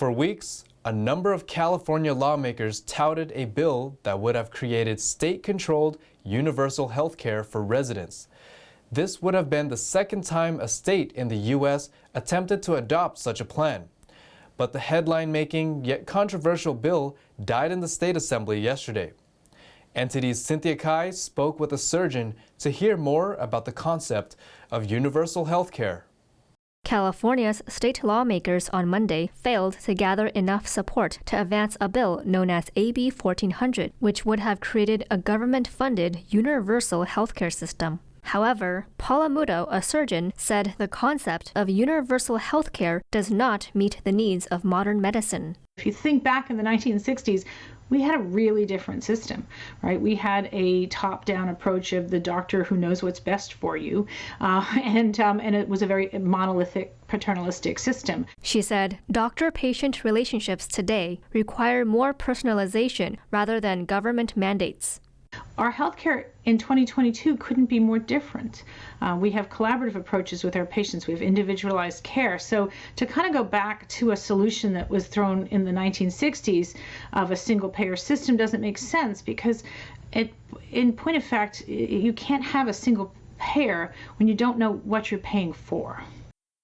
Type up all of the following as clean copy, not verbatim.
For weeks, a number of California lawmakers touted a bill that would have created state-controlled universal health care for residents. This would have been the second time a state in the U.S. attempted to adopt such a plan. But the headline-making yet controversial bill died in the state assembly yesterday. NTD's Cynthia Kai spoke with a surgeon to hear more about the concept of universal health care. California's state lawmakers on Monday failed to gather enough support to advance a bill known as AB 1400, which would have created a government-funded universal healthcare system. However, Paula Muto, a surgeon, said the concept of universal healthcare does not meet the needs of modern medicine. If you think back in the 1960s, we had a really different system, right? We had a top-down approach of the doctor who knows what's best for you, and it was a very monolithic, paternalistic system. She said, doctor-patient relationships today require more personalization rather than government mandates. Our healthcare in 2022 couldn't be more different. We have collaborative approaches with our patients. We have individualized care. So to kind of go back to a solution that was thrown in the 1960s of a single-payer system doesn't make sense, because in point of fact, you can't have a single payer when you don't know what you're paying for.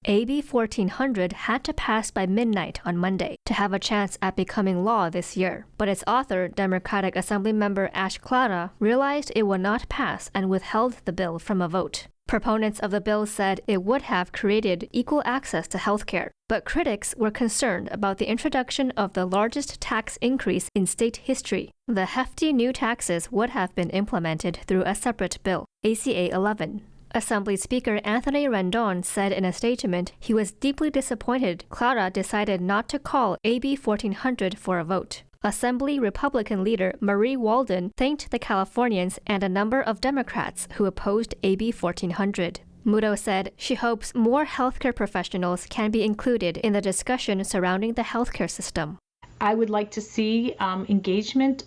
AB 1400 had to pass by midnight on Monday to have a chance at becoming law this year. But its author, Democratic Assemblymember Ash Clara, realized it would not pass and withheld the bill from a vote. Proponents of the bill said it would have created equal access to health care, but critics were concerned about the introduction of the largest tax increase in state history. The hefty new taxes would have been implemented through a separate bill, ACA 11. Assembly Speaker Anthony Rendon said in a statement he was deeply disappointed Clara decided not to call AB 1400 for a vote. Assembly Republican leader Marie Walden thanked the Californians and a number of Democrats who opposed AB 1400. Muto said she hopes more healthcare professionals can be included in the discussion surrounding the healthcare system. I would like to see engagement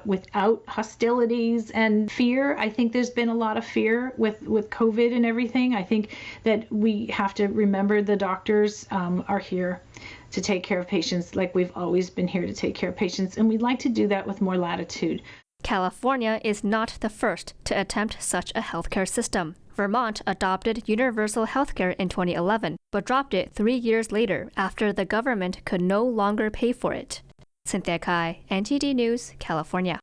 without hostilities and fear. I think there's been a lot of fear with COVID and everything. I think that we have to remember the doctors are here to take care of patients like we've always been here to take care of patients, and we'd like to do that with more latitude. California is not the first to attempt such a healthcare system. Vermont adopted universal healthcare in 2011, but dropped it 3 years later after the government could no longer pay for it. Cynthia Kai, NTD News, California.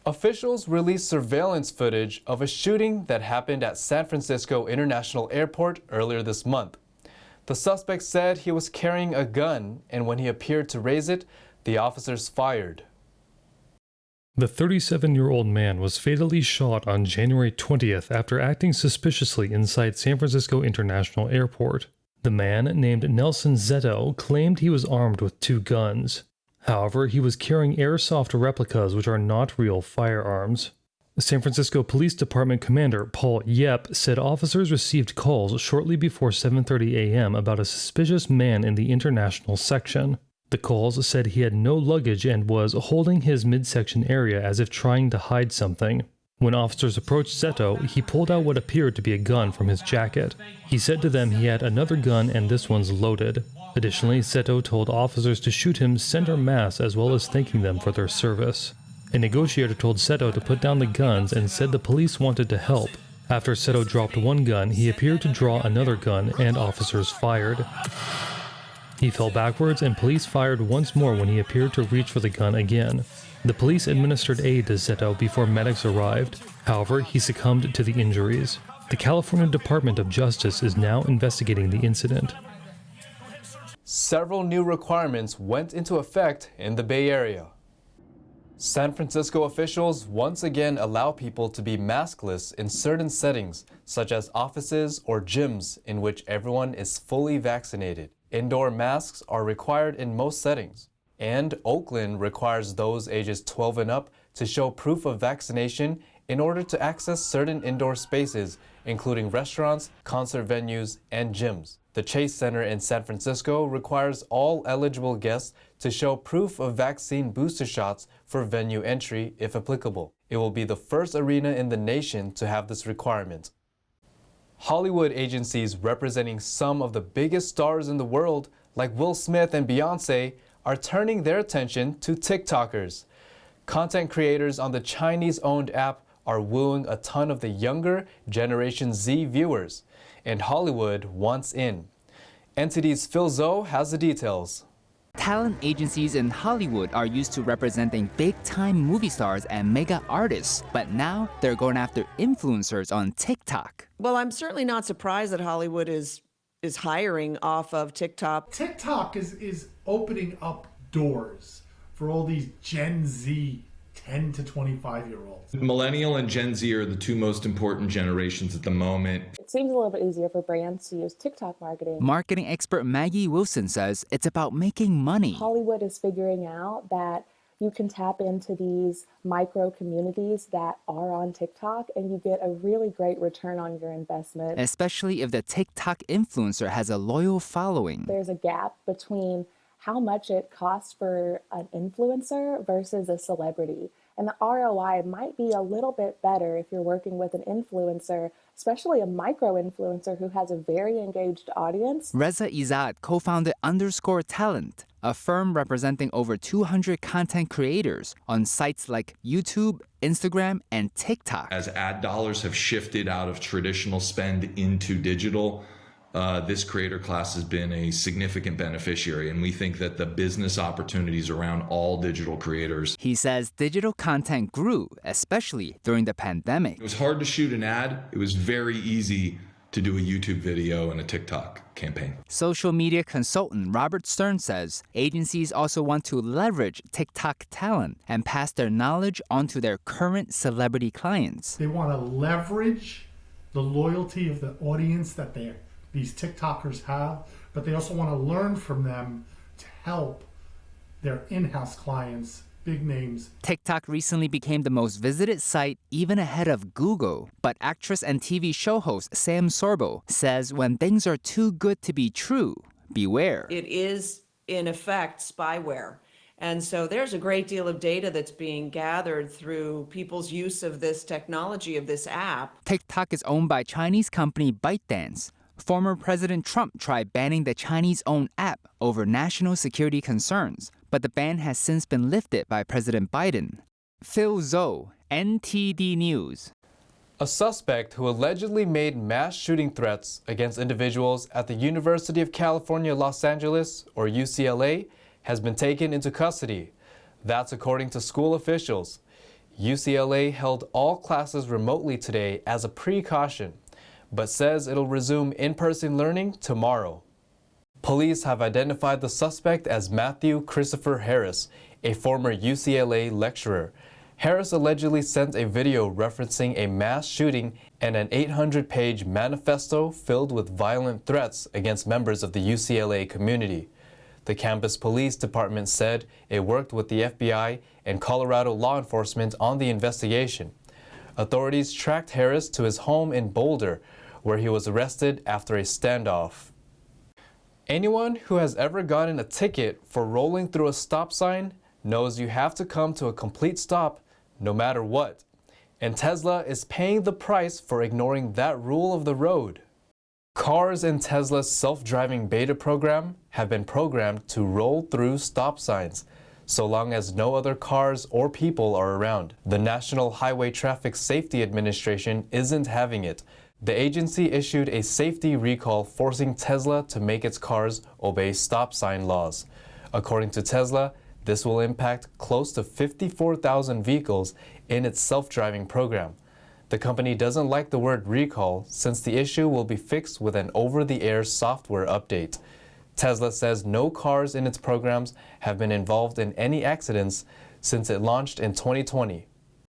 Officials released surveillance footage of a shooting that happened at San Francisco International Airport earlier this month. The suspect said he was carrying a gun, and when he appeared to raise it, the officers fired. The 37-year-old man was fatally shot on January 20th after acting suspiciously inside San Francisco International Airport. The man, named Nelson Zetto, claimed he was armed with 2 guns. However, he was carrying airsoft replicas which are not real firearms. San Francisco Police Department Commander Paul Yep said officers received calls shortly before 7:30 a.m. about a suspicious man in the international section. The calls said he had no luggage and was holding his midsection area as if trying to hide something. When officers approached Zetto, he pulled out what appeared to be a gun from his jacket. He said to them he had another gun and this one's loaded. Additionally, Zetto told officers to shoot him center mass as well as thanking them for their service. A negotiator told Zetto to put down the guns and said the police wanted to help. After Zetto dropped one gun, he appeared to draw another gun and officers fired. He fell backwards and police fired once more when he appeared to reach for the gun again. The police administered aid to Zetto before medics arrived. However, he succumbed to the injuries. The California Department of Justice is now investigating the incident. Several new requirements went into effect in the Bay Area. San Francisco officials once again allow people to be maskless in certain settings, such as offices or gyms in which everyone is fully vaccinated. Indoor masks are required in most settings, and Oakland requires those ages 12 and up to show proof of vaccination in order to access certain indoor spaces, including restaurants, concert venues, and gyms. The Chase Center in San Francisco requires all eligible guests to show proof of vaccine booster shots for venue entry, if applicable. It will be the first arena in the nation to have this requirement. Hollywood agencies representing some of the biggest stars in the world, like Will Smith and Beyonce, are turning their attention to TikTokers. Content creators on the Chinese-owned app are wooing a ton of the younger Generation Z viewers, and Hollywood wants in. NTD's Phil Zhou has the details. Talent agencies in Hollywood are used to representing big-time movie stars and mega artists, but now they're going after influencers on TikTok. Well, I'm certainly not surprised that Hollywood is hiring off of TikTok. TikTok is opening up doors for all these Gen Z 10 to 25-year-olds. Millennial and Gen Z are the two most important generations at the moment. It seems a little bit easier for brands to use TikTok marketing. Marketing expert Maggie Wilson says it's about making money. Hollywood is figuring out that you can tap into these micro communities that are on TikTok and you get a really great return on your investment. Especially if the TikTok influencer has a loyal following. There's a gap between how much it costs for an influencer versus a celebrity. And the ROI might be a little bit better if you're working with an influencer, especially a micro-influencer who has a very engaged audience. Reza Izad co-founded _Talent, a firm representing over 200 content creators on sites like YouTube, Instagram, and TikTok. As ad dollars have shifted out of traditional spend into digital, this creator class has been a significant beneficiary, and we think that the business opportunities around all digital creators. He says digital content grew, especially during the pandemic. It was hard to shoot an ad. It was very easy to do a YouTube video and a TikTok campaign. Social media consultant Robert Stern says agencies also want to leverage TikTok talent and pass their knowledge onto their current celebrity clients. They want to leverage the loyalty of the audience that these TikTokers have, but they also want to learn from them to help their in-house clients, big names. TikTok recently became the most visited site, even ahead of Google. But actress and TV show host Sam Sorbo says when things are too good to be true, beware. It is, in effect, spyware. And so there's a great deal of data that's being gathered through people's use of this technology, of this app. TikTok is owned by Chinese company ByteDance. Former President Trump tried banning the Chinese-owned app over national security concerns, but the ban has since been lifted by President Biden. Phil Zhou, NTD News. A suspect who allegedly made mass shooting threats against individuals at the University of California, Los Angeles, or UCLA, has been taken into custody. That's according to school officials. UCLA held all classes remotely today as a precaution, but says it'll resume in-person learning tomorrow. Police have identified the suspect as Matthew Christopher Harris, a former UCLA lecturer. Harris allegedly sent a video referencing a mass shooting and an 800-page manifesto filled with violent threats against members of the UCLA community. The campus police department said it worked with the FBI and Colorado law enforcement on the investigation. Authorities tracked Harris to his home in Boulder, where he was arrested after a standoff. Anyone who has ever gotten a ticket for rolling through a stop sign knows you have to come to a complete stop no matter what. And Tesla is paying the price for ignoring that rule of the road. Cars in Tesla's self-driving beta program have been programmed to roll through stop signs, so long as no other cars or people are around. The National Highway Traffic Safety Administration isn't having it. The agency issued a safety recall forcing Tesla to make its cars obey stop sign laws. According to Tesla, this will impact close to 54,000 vehicles in its self-driving program. The company doesn't like the word recall since the issue will be fixed with an over-the-air software update. Tesla says no cars in its programs have been involved in any accidents since it launched in 2020.